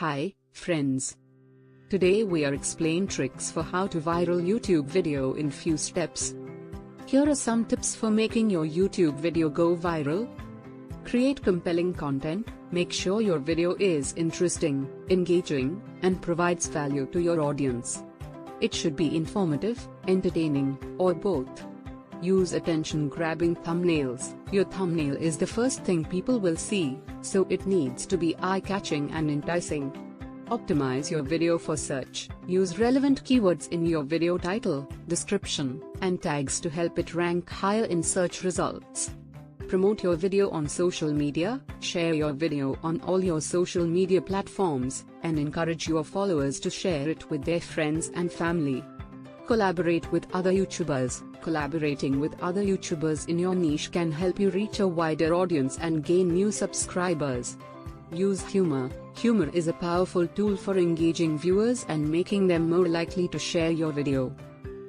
Hi, friends. Today we are explain tricks for how to viral YouTube video in few steps. Here are some tips for making your YouTube video go viral. Create compelling content. Make sure your video is interesting, engaging, and provides value to your audience. It should be informative, entertaining, or both. Use attention-grabbing thumbnails. Your thumbnail is the first thing people will see, so it needs to be eye-catching and enticing. Optimize your video for search. Use relevant keywords in your video title, description, and tags to help it rank higher in search results. Promote your video on social media. Share your video on all your social media platforms, and encourage your followers to share it with their friends and family. Collaborate with other YouTubers. Collaborating with other YouTubers in your niche can help you reach a wider audience and gain new subscribers. Use humor. Humor is a powerful tool for engaging viewers and making them more likely to share your video.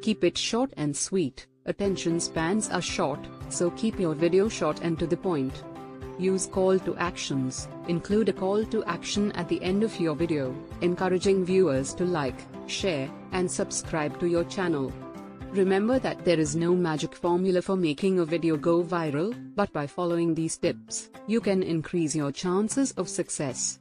Keep it short and sweet. Attention spans are short, so keep your video short and to the point. Use call to actions. Include a call to action at the end of your video, encouraging viewers to like, share, and subscribe to your channel. Remember that there is no magic formula for making a video go viral, but by following these tips, you can increase your chances of success.